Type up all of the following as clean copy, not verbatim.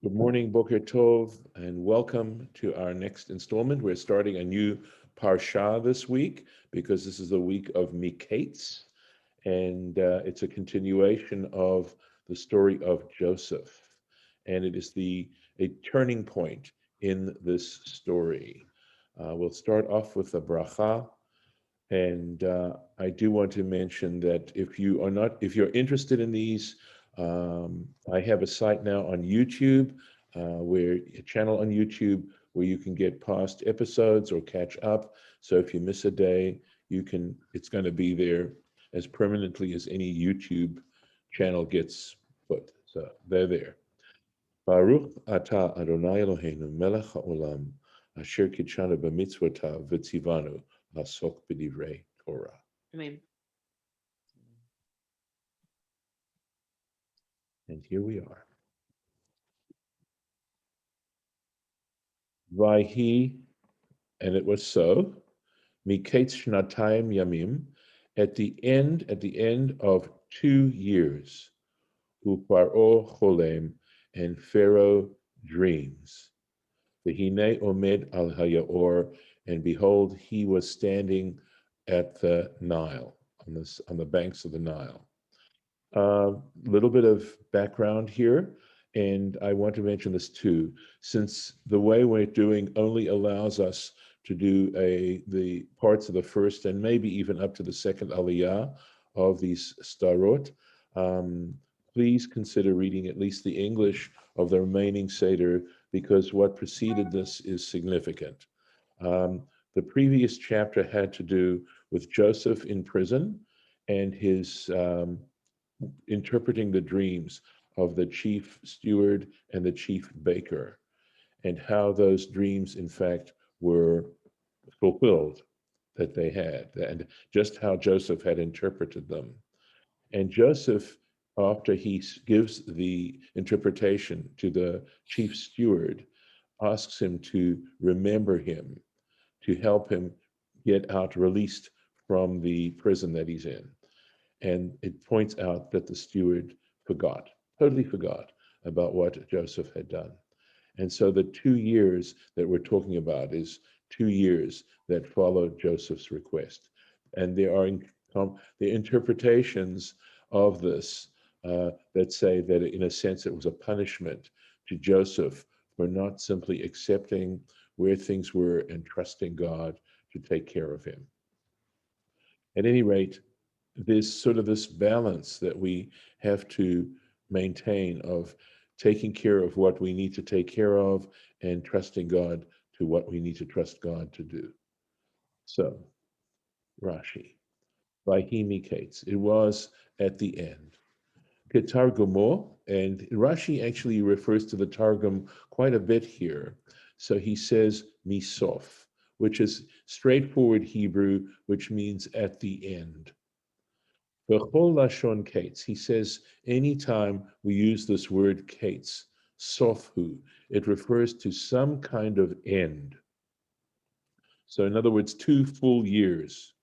Good morning, Boker Tov, and welcome to our next installment. We're starting a new Parsha this week because this is the week of Miketz, and it's a continuation of the story of Joseph. And it is a turning point in this story. We'll start off with the bracha, and I do want to mention that if you're interested in these, I have a site now on YouTube, a channel on YouTube where you can get past episodes or catch up. So if you miss a day, it's going to be there as permanently as any YouTube channel gets put. So they're there. Baruch atah Adonai Eloheinu melech haolam asher kitshanu b'mitzvotav v'tzivanu לעסוק בדברי Torah. Amen. And here we are. Vayhi, and it was so, Miketz shnatayim yamim, at the end of 2 years, Uparo cholem, and Pharaoh dreams. V'hinei omed al hayaor, and behold, he was standing at the Nile, on the banks of the Nile. A little bit of background here, and I want to mention this too, since the way we're doing only allows us to do the parts of the first and maybe even up to the second aliyah of these starot. Please consider reading at least the English of the remaining Seder, because what preceded this is significant. The previous chapter had to do with Joseph in prison and his interpreting the dreams of the chief steward and the chief baker, and how those dreams, in fact, were fulfilled that they had, and just how Joseph had interpreted them. And Joseph, after he gives the interpretation to the chief steward, asks him to remember him, to help him get out released from the prison that he's in. And it points out that the steward totally forgot about what Joseph had done. And so the 2 years that we're talking about is 2 years that followed Joseph's request. And there are the interpretations of this that say that in a sense it was a punishment to Joseph for not simply accepting where things were and trusting God to take care of him. At any rate, there's sort of this balance that we have to maintain of taking care of what we need to take care of and trusting God to what we need to trust God to do. So, Rashi, Vayhi Miketz, it was at the end. Ketargumo, and Rashi actually refers to the Targum quite a bit here. So he says misof, which is straightforward Hebrew, which means at the end. Bechol lashon kates, he says, anytime we use this word kates, sofhu, it refers to some kind of end. So in other words, 2 full years.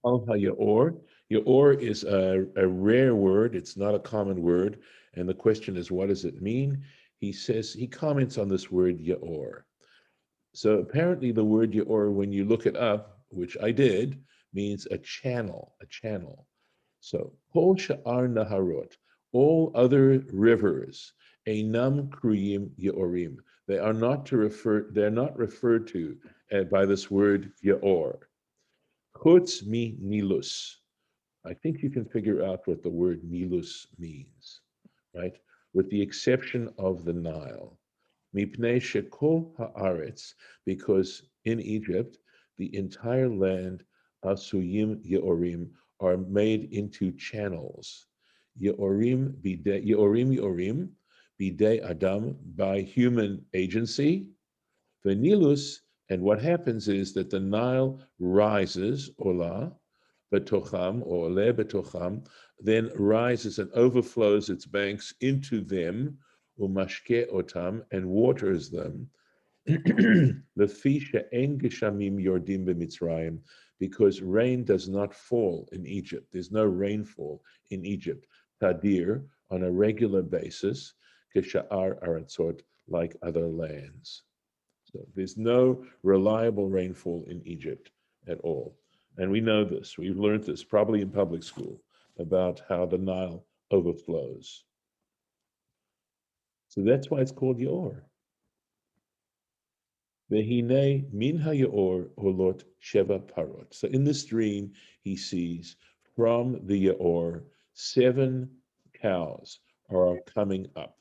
Al hayaor, yaor is a rare word, it's not a common word, and the question is, what does it mean? He comments on this word yaor. So apparently the word yaor, when you look it up, which I did, means a channel. So, Kol Sha'ar Naharot, all other rivers, Einam Kruyim Yaorim, they're not referred to by this word Yaor. Chutz mi Nilus. I think you can figure out what the word Nilus means, right? With the exception of the Nile. Mipnei Shekol Haaretz, because in Egypt, the entire land, Asuyim Yeorim, are made into channels. Yeorim, Bidei Adam, by human agency. The Nilus, and what happens is that the Nile rises, Ola, Betocham, or Ole Betocham, then rises and overflows its banks into them, Umashke Otam, and waters them. Lefi she'en geshamim yordim b'Mitzrayim, because rain does not fall in Egypt. There's no rainfall in Egypt. Tadir, on a regular basis. kesha'ar aratzot, like other lands. So there's no reliable rainfall in Egypt at all. And we know this. We've learned this probably in public school about how the Nile overflows. So that's why it's called Yaor. Vehine min hayaor olot sheva parot. So in this dream, he sees from the Yaor 7 cows are coming up.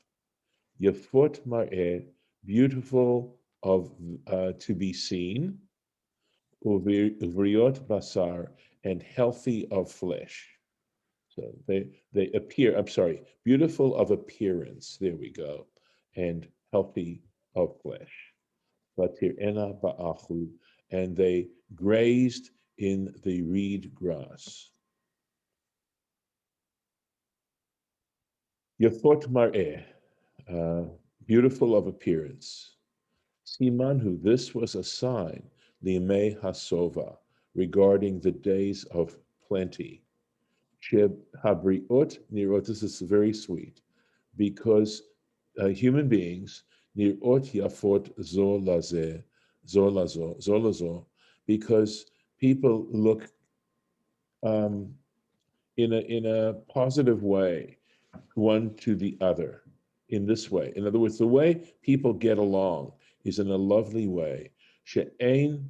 Yafot mar'eh, beautiful of to be seen, uvriot basar, and healthy of flesh. So they appear, I'm sorry, beautiful of appearance, there we go, and healthy of flesh. Vatir'ena ba'achu, and they grazed in the reed grass. Yafot mar'eh, beautiful of appearance. Simanhu, this was a sign, Limei Hasova, regarding the days of plenty. Sheb Habriot Nirot, this is very sweet, because human beings, Nirot Yafot Zolazo, because people look in a positive way one to the other in this way. In other words, the way people get along is in a lovely way. She'ein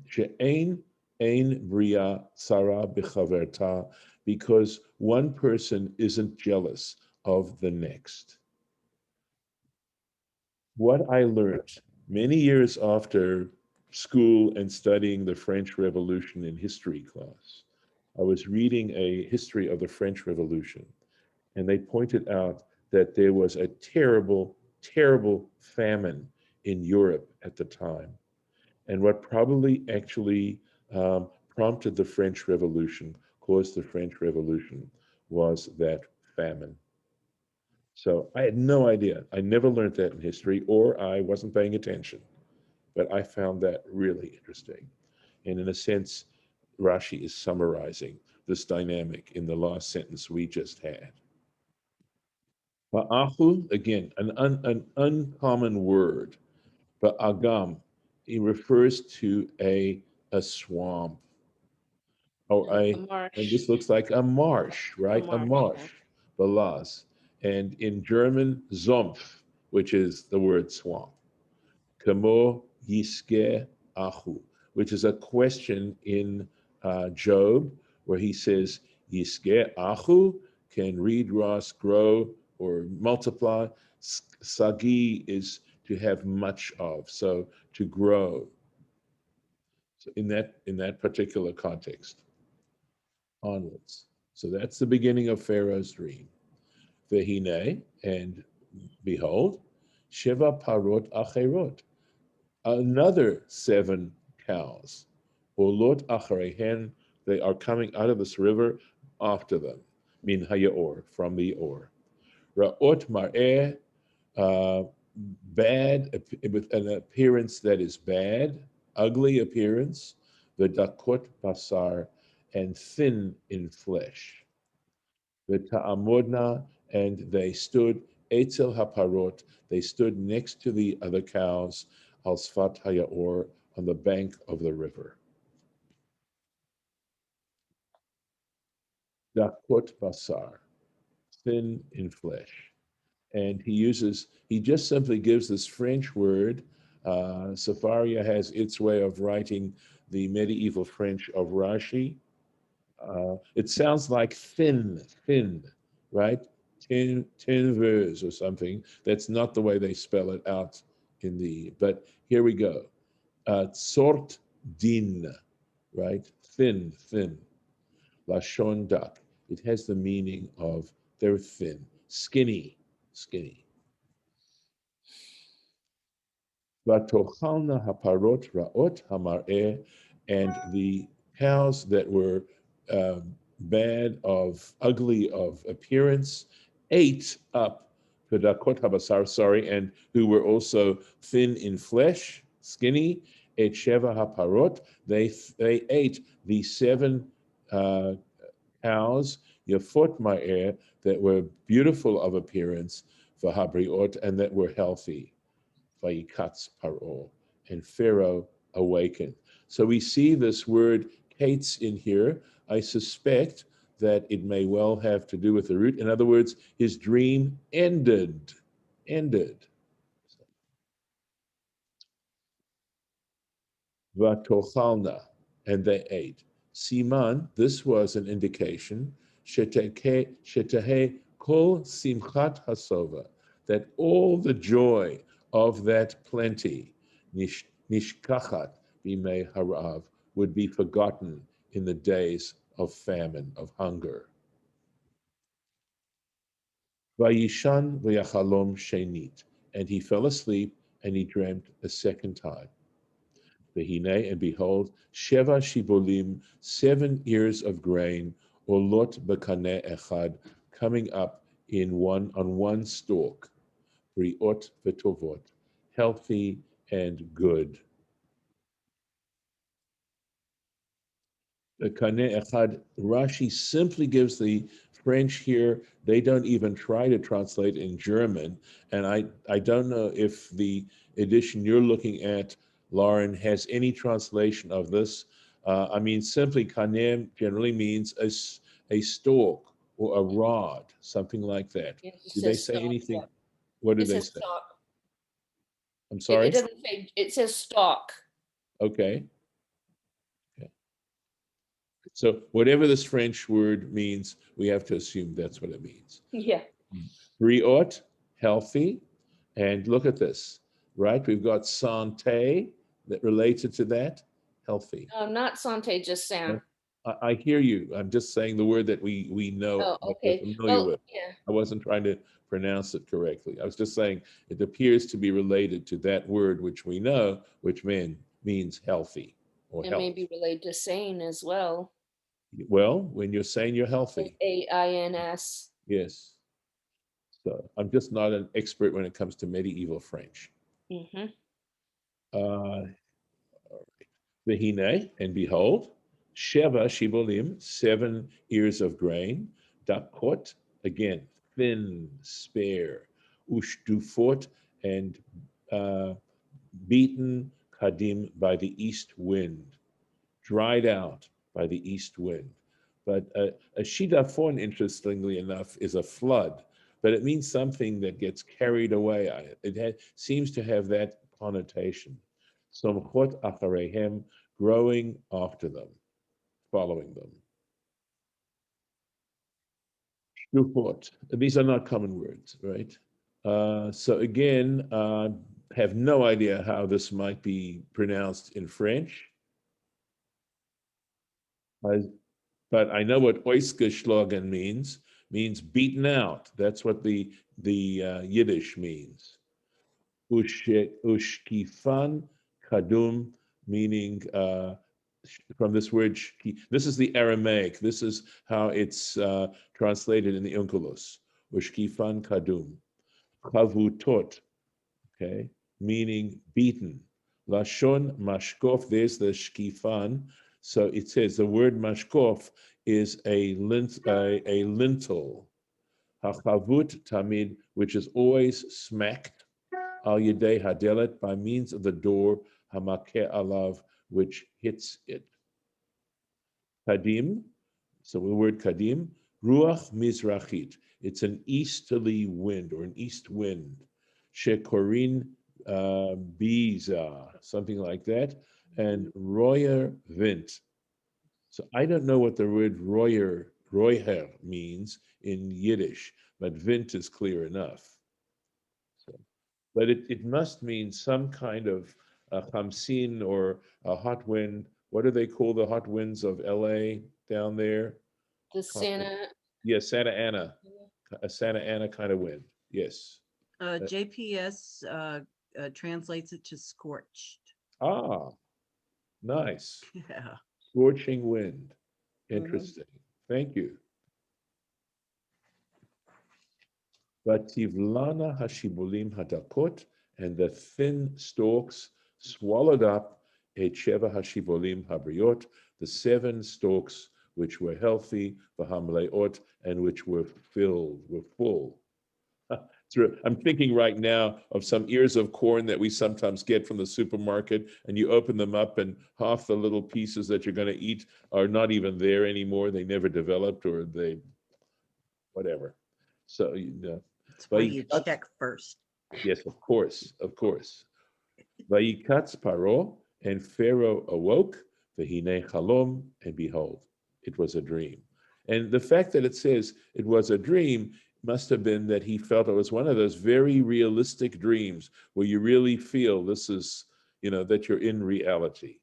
bria tzara b'chaverta, because one person isn't jealous of the next. What I learned many years after school and studying the French Revolution in history class, I was reading a history of the French Revolution, and they pointed out that there was a terrible, terrible famine in Europe at the time. And what probably actually prompted the French Revolution, caused the French Revolution, was that famine. So I had no idea. I never learned that in history, or I wasn't paying attention. But I found that really interesting. And in a sense, Rashi is summarizing this dynamic in the last sentence we just had. Ba'ahu, again, an uncommon word, but agam, it refers to a swamp, or A and marsh. this looks like a marsh, A right? A marsh, yeah. marsh, balas. And in German, Sumpf, which is the word swamp. Kamo yiske ahu, which is a question in Job, where he says, Yiske ahu, can reed grass grow or multiply? Sagi is to have much of, so to grow. So in that particular context, onwards. So that's the beginning of Pharaoh's dream. Vehine, and behold, Sheva parot acherot, another 7 cows. Olot acharehen, they are coming out of this river after them. Min hayaor, from the or. Ra'ot mar'eh, uh, bad, with an appearance that is bad, ugly appearance. The dakot basar, and thin in flesh. The ta'amodna, and they stood, etzel haparot, they stood next to the other cows, al sfat hayaor, on the bank of the river. Dakot basar, thin in flesh. And he just simply gives this French word. Safaria has its way of writing the medieval French of Rashi. It sounds like thin, right? Ten vers or something. That's not the way they spell it out in the, but here we go. Tsort din, right? Thin. Lashon dak. It has the meaning of they're thin, skinny. Vatochalna haparot ra'ot hamar'eh, and the cows that were bad of ugly of appearance ate up pedakot habasar, sorry, and who were also thin in flesh, skinny. Et sheva haparot, they ate the 7 cows, Yafot Ma'er, that were beautiful of appearance, v'habriot, and that were healthy. Vayikatz paro, and Pharaoh awakened. So we see this word kates in here. I suspect that it may well have to do with the root. In other words, his dream ended. Vatochalna, and they ate. Siman, this was an indication, shetahe kol simchat hasova, that all the joy of that plenty, nishkachat bimei harav, would be forgotten in the days of famine, of hunger. Vayishan v'yachalom shenit, and he fell asleep and he dreamt a second time. Vehine, and behold, Sheva Shibolim, 7 ears of grain, Olot Bekane Echad, coming up on one stalk, Briot Vetovot, healthy and good. Kane Echad, Rashi simply gives the French here. They don't even try to translate in German. And I don't know if the edition you're looking at, Lauren, has any translation of this. I mean, simply Kanem generally means a stalk or a rod, something like that. It Do they says say stalk. anything? Yeah. What do It they says say? stalk. I'm It sorry? doesn't say, it says stalk. Okay. So whatever this French word means, we have to assume that's what it means. Yeah. Briot, healthy. And look at this, right? We've got santé that related to that, healthy. Not Sante, just Sam. I hear you. I'm just saying the word that we know, Oh, that we're okay. familiar with. Yeah. I wasn't trying to pronounce it correctly. I was just saying it appears to be related to that word which we know, which means healthy or It health. may be related to sane as well. Well, when you're saying you're healthy. Ains. Yes. So I'm just not an expert when it comes to medieval French. Mm-hmm. Vehine, and behold, Sheva Shibolim, 7 ears of grain, Dakot, again, thin, spare, Ushdufot, and uh, beaten Kadim by the east wind, dried out by the east wind. But a shidafon, interestingly enough, is a flood, but it means something that gets carried away. It seems to have that connotation. Somchot acharehem, growing after them, following them. Shufot. These are not common words, right? So again, have no idea how this might be pronounced in French. But I know what Oisgeschlagen means beaten out. That's what the Yiddish means. Ushkifan kadum, meaning from this word, this is the Aramaic. This is how it's translated in the Unkelos. Ushkifan kadum. Chavutot, okay, meaning beaten. Lashon mashkof, there's the shkifan. So it says the word mashkof is a lintel. Hachavut tamid, which is always smacked. Al yedei hadelet, by means of the door. Hamakeh alav, which hits it. Kadim, so the word kadim, ruach mizrachit. It's an easterly wind or an east wind. Shekorin biza, something like that. And royer vint. So I don't know what the word royer means in Yiddish, but vint is clear enough. So, but it must mean some kind of chamsin or a hot wind. What do they call the hot winds of LA down there? The Santa. Yes, Santa Ana, a Santa Ana kind of wind. Yes. JPS translates it to scorched. Ah, nice. Yeah. Scorching wind. Mhm. Interesting. Thank you. Vativlana hashibulim hadakot, and the thin stalks swallowed up et sheva hashibulim habriot, the 7 stalks which were healthy, v'hamleot, and which were full. It's I'm thinking right now of some ears of corn that we sometimes get from the supermarket, and you open them up, and half the little pieces that you're going to eat are not even there anymore. They never developed, or they, whatever. So, That's why you Vayikatz- check first. yes, of course, of course. Vayikatz Paro, and Pharaoh awoke, v'hinei chalom, and behold, it was a dream. And the fact that it says it was a dream must have been that he felt it was one of those very realistic dreams where you really feel this is, that you're in reality.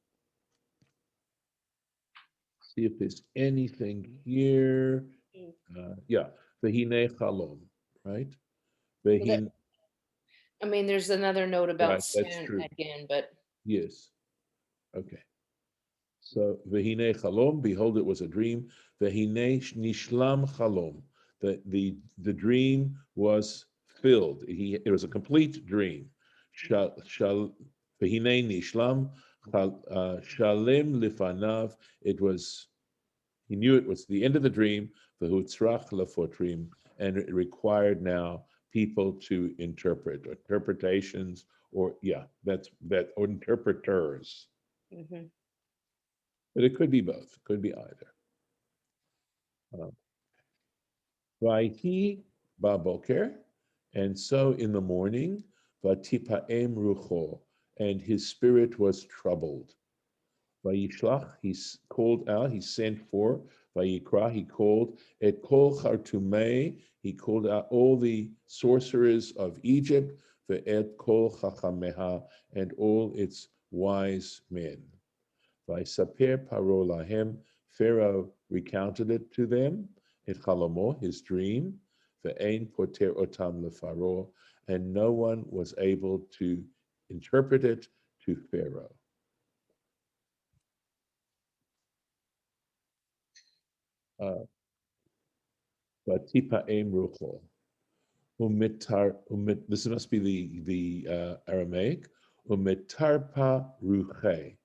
See if there's anything here. Yeah, v'hinei chalom, right? V'hin, I mean, there's another note about right, that's sin true. again, but Yes. Okay. So v'hinei chalom, behold, it was a dream. V'hinei nishlam chalom. The dream was filled. It was a complete dream. V'hinei nishlam shalem lifanav. He knew it was the end of the dream. V'hutzrach lefotrim, and it required now people to interpretations, or or interpreters. mhm. But it could be both. It could be either. Vayhi baboker, and so in the morning, vatipaem rucho, and his spirit was troubled. Vayishlach, called out, he sent for. Vayikra, he called. Et kol chartumei, he called out all the sorcerers of Egypt. Ve'et kol chachameha, and all its wise men. Vaysaper paro lahem, Pharaoh recounted it to them, et chalomo, his dream, ve'ein poter otam lefaro, and no one was able to interpret it to Pharaoh. Vatipaem rucho. This must be the Aramaic. Umetarpa ruche.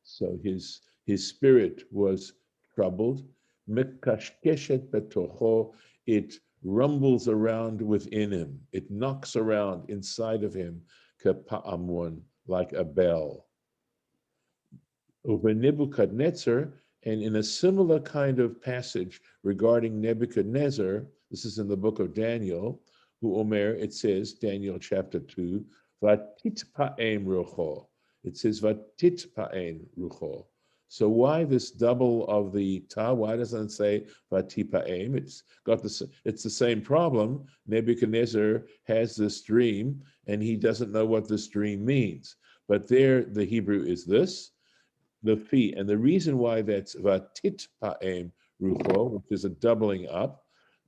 So his spirit was troubled. Mikashkeshet betocho. It rumbles around within him. It knocks around inside of him, kepa'amun, like a bell. Over Nebuchadnezzar, and in a similar kind of passage regarding Nebuchadnezzar, this is in the book of Daniel, who Omer, it says, Daniel chapter 2, Vatitpa'em rucho. It says Vatitpa'em rucho. So why this double of the ta? Why doesn't it say Vatipa'em? It's the same problem. Nebuchadnezzar has this dream, and he doesn't know what this dream means. But there, the Hebrew is this. Lefi, and the reason why that's vatit pa'em rucho, which is a doubling up,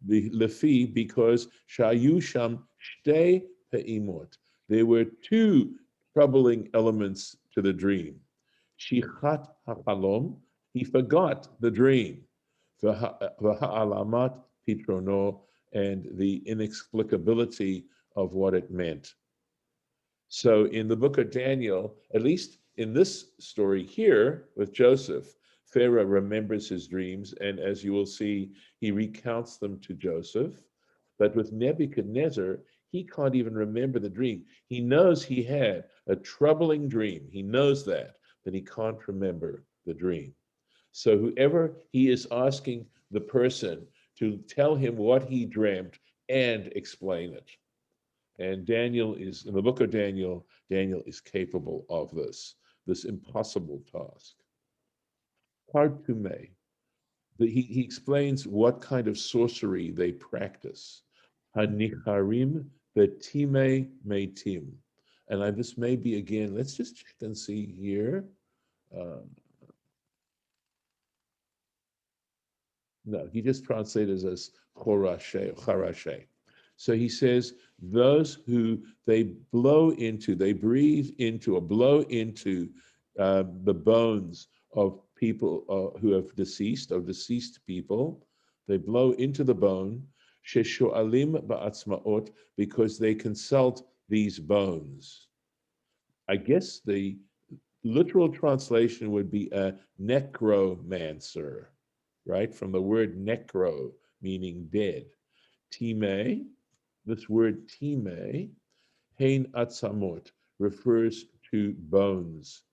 the lefi, because shayu sham shtei pe'imot. There were two troubling elements to the dream. Shichat hachalom, he forgot the dream. V'ha'alamat pitrono, and the inexplicability of what it meant. So in the book of Daniel, at least in this story here with Joseph, Pharaoh remembers his dreams, and as you will see, he recounts them to Joseph. But with Nebuchadnezzar, he can't even remember the dream. He knows he had a troubling dream. He knows that, but he can't remember the dream. So whoever he is asking the person to tell him what he dreamt and explain it. And Daniel is, in the book of Daniel, Daniel is capable of this impossible task. Partume, he explains what kind of sorcery they practice. Hanicharim betime metim. And this may be, again, let's just check and see here. No, he just translated as charashe. So he says, those who they breathe into or blow into the bones of people who have deceased, of deceased people. They blow into the bone, sheshoalim ba'atzmaot, because they consult these bones. I guess the literal translation would be a necromancer, right? From the word necro, meaning dead. Time, This word time, hein atzamot, refers to bones,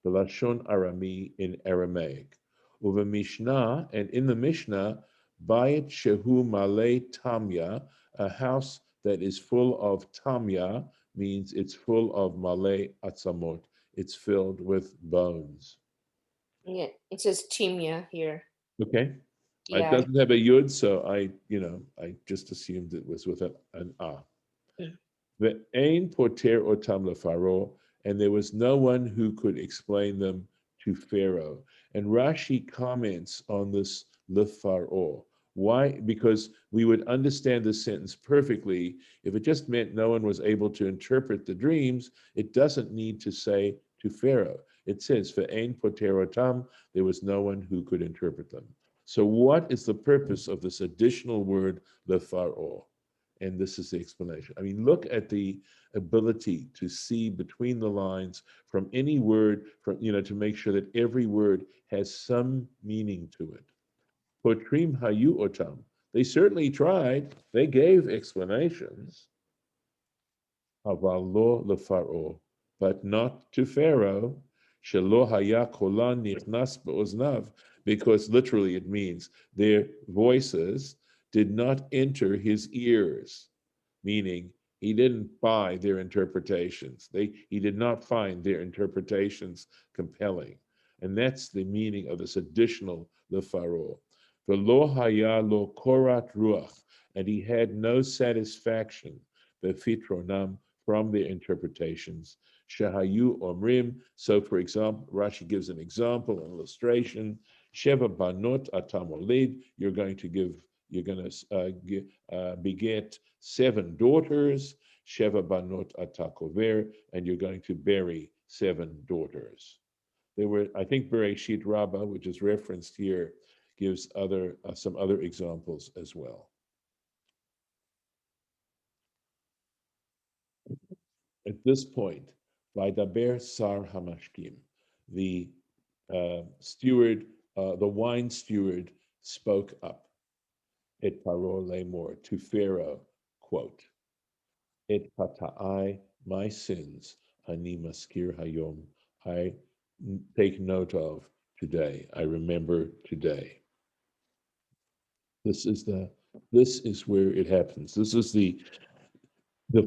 the Lashon Arami in Aramaic. Uva Mishnah, and in the Mishnah, Bayit Shehu Malay Tamya, a house that is full of Tamya, means it's full of Malay Atzamot. It's filled with bones. Yeah, it says Chimya here. Okay. It Yeah. doesn't have a yud, so I just assumed it was with an ah. Mm. The ein poter otam lefaro, and there was no one who could explain them to Pharaoh. And Rashi comments on this lefaro. Why? Because we would understand this sentence perfectly if it just meant no one was able to interpret the dreams. It doesn't need to say to Pharaoh. It says, for ein poter otam, there was no one who could interpret them. So what is the purpose of this additional word lefaro? And this is the explanation. I mean, look at the ability to see between the lines from any word, to make sure that every word has some meaning to it. Potrim hayu otam. They certainly tried. They gave explanations. Aval lo lefaro, but not to Pharaoh. Shelo haya kolan nichnas beoznav, because literally it means their voices did not enter his ears, meaning he didn't buy their interpretations. He did not find their interpretations compelling. And that's the meaning of this additional lefaro. V'lo haya lo korat ruach, and he had no satisfaction, befitronam, from their interpretations. Shahayu omrim. So, for example, Rashi gives an example, an illustration. Sheva banot atamolid. You're going to beget 7 daughters. Sheva banot atakover, and you're going to bury 7 daughters. There were, I think, Bereshit Rabbah, which is referenced here, gives some other examples as well. At this point, Vaidaber Sar Hamashkim, the steward, the wine steward, spoke up. Et Paro Lemor, to Pharaoh, quote, Et pata'ai, my sins, ani maskir hayom, I take note of today. I remember today. This is where it happens. This is the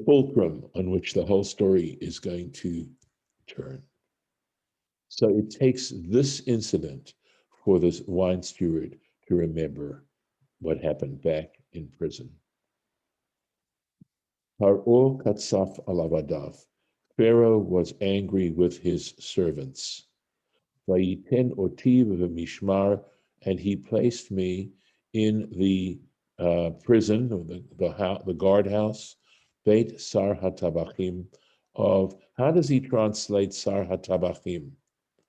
fulcrum on which the whole story is going to turn. So it takes this incident for this wine steward to remember what happened back in prison. Paro katsaf alavadav. Pharaoh was angry with his servants. Vayiten otiv v'mishmar, and he placed me in the prison, or the guardhouse, Beit Sar HaTabachim, of, how does he translate Sar HaTabachim?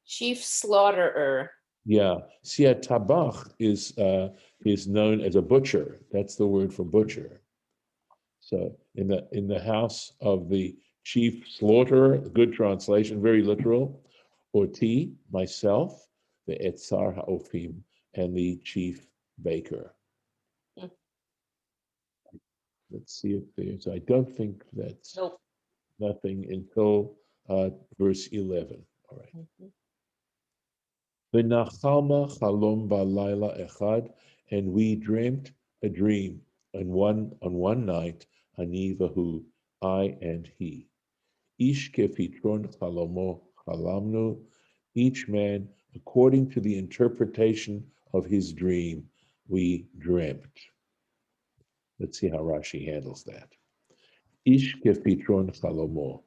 Chief slaughterer. Yeah, see, a tabach is known as a butcher. That's the word for butcher. So in the house of the chief slaughterer, good translation, very literal. Oti, myself, the etzar haofim, and the chief baker. Mm. Let's see if there's. I don't think that's Nope. nothing until verse 11. All right. Mhm. V'nachalma chalom b'layla echad, and we dreamt a dream on one night, ani v'hu, I and he. Ish kefitron chalomo chalamnu, each man according to the interpretation of his dream, we dreamt. Let's see how Rashi handles that. Ish kefitron chalomo.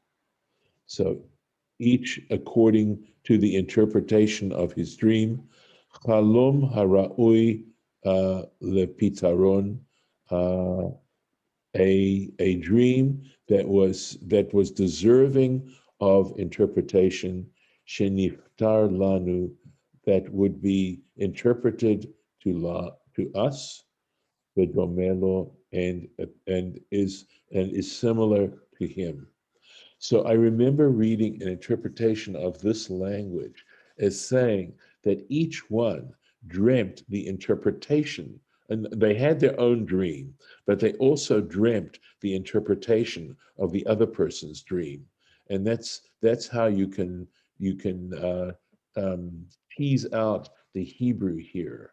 So each according to the interpretation of his dream. Chalom hara'ui lepitaron, a dream that was deserving of interpretation. Sheniftar lanu, that would be interpreted to us. V'domelo, and is similar to him. So I remember reading an interpretation of this language as saying that each one dreamt the interpretation and they had their own dream, but they also dreamt the interpretation of the other person's dream, and that's how you can tease out the Hebrew here.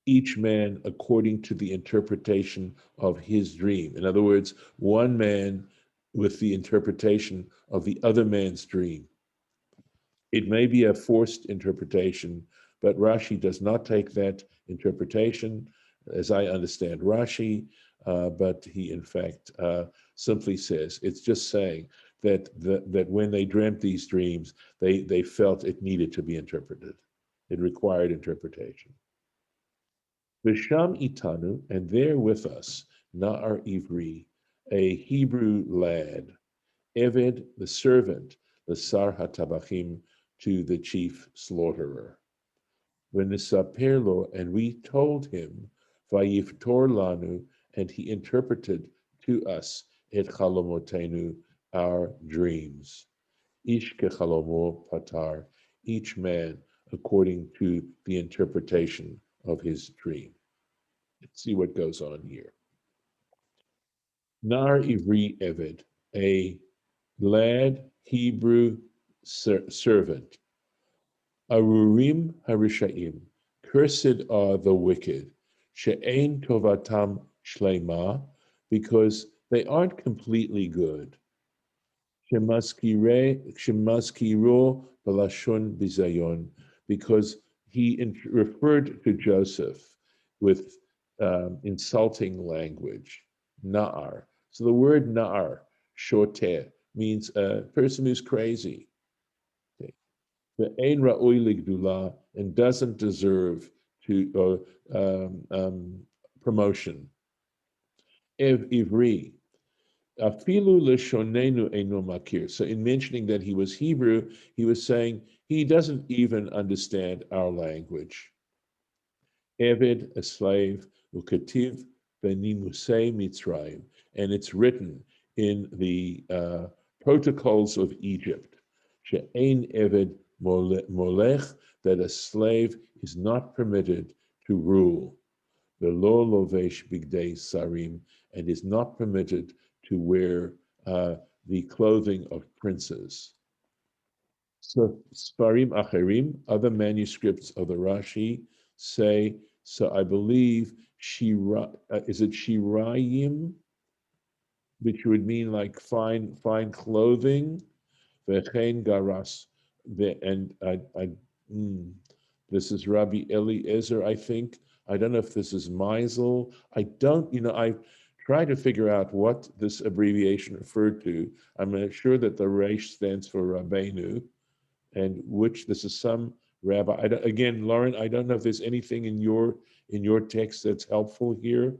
Each man according to the interpretation of his dream. In other words, one man with the interpretation of the other man's dream. It may be a forced interpretation, but Rashi does not take that interpretation, as I understand Rashi, but he in fact simply says, it's just saying that when they dreamt these dreams, they felt it needed to be interpreted. It required interpretation. Visham itanu, and there with us, Na'ar Ivri, a Hebrew lad, Eved, the servant, the Sar HaTabachim, to the chief slaughterer. V'nisaperlo, and we told him, Vayiftor lanu, and he interpreted to us, et chalomotenu, our dreams. Ish kechalomo patar, each man according to the interpretation of his dream. Let's see what goes on here. Nar Ivri Eved, a lad Hebrew servant. Arurim Harishaim, cursed are the wicked. She'ein tovatam shlema, because they aren't completely good. Shemaskiro balashon bizayon, because he referred to Joseph with insulting language. Na'ar. So the word na'ar, shoteh, means a person who's crazy. The ein ra'oi ligdula, and doesn't deserve to promotion. Ev ivri, afilu leshonenu eino makir. So in mentioning that he was Hebrew, he was saying he doesn't even understand our language. Eved, a slave, ukativ benimusei Mitzrayim, and it's written in the protocols of Egypt. She'ein eved molech, that a slave is not permitted to rule. Velo lovesh bigdei sarim, and is not permitted to wear the clothing of princes. So Sparim Acherim, other manuscripts of the Rashi say, so I believe is it Shirayim, which would mean like fine clothing, Vechein Garas, and this is Rabbi Eliezer, I think. I don't know if this is Meisel. I tried to figure out what this abbreviation referred to. I'm sure that the Resh stands for Rabbeinu, and which this is some rabbi. Again, Lauren, I don't know if there's anything in your text that's helpful here.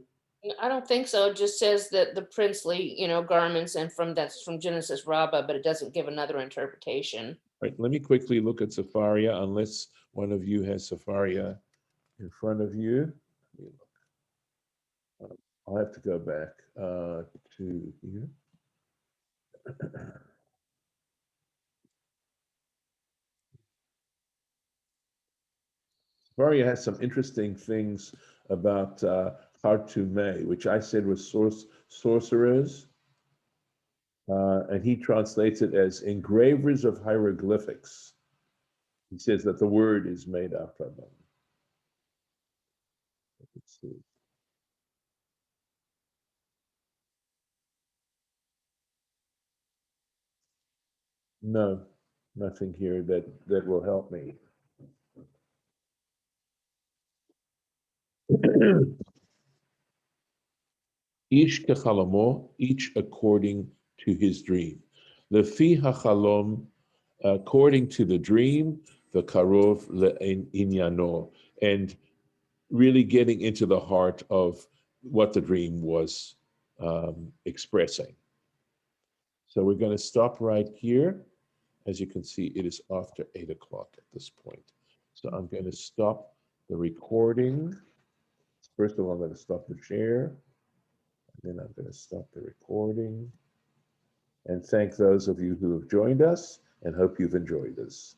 I don't think so. It just says that the princely, garments, and that's from Genesis Rabbah, but it doesn't give another interpretation. Right, let me quickly look at Sepharia, unless one of you has Sepharia in front of you. I'll have to go back to here. Sepharia has some interesting things about Hartume, which I said was sorcerers. And he translates it as engravers of hieroglyphics. He says that the word is made after them. Let's see. No, nothing here that will help me. Ish kechalamo, each according to his dream. Lefi hachalom, according to the dream, the karov le'inyano, and really getting into the heart of what the dream was expressing. So we're going to stop right here. As you can see, it is after 8 o'clock at this point. So I'm going to stop the recording. First of all, I'm going to stop the share. Then I'm going to stop the recording. And thank those of you who have joined us, and hope you've enjoyed this.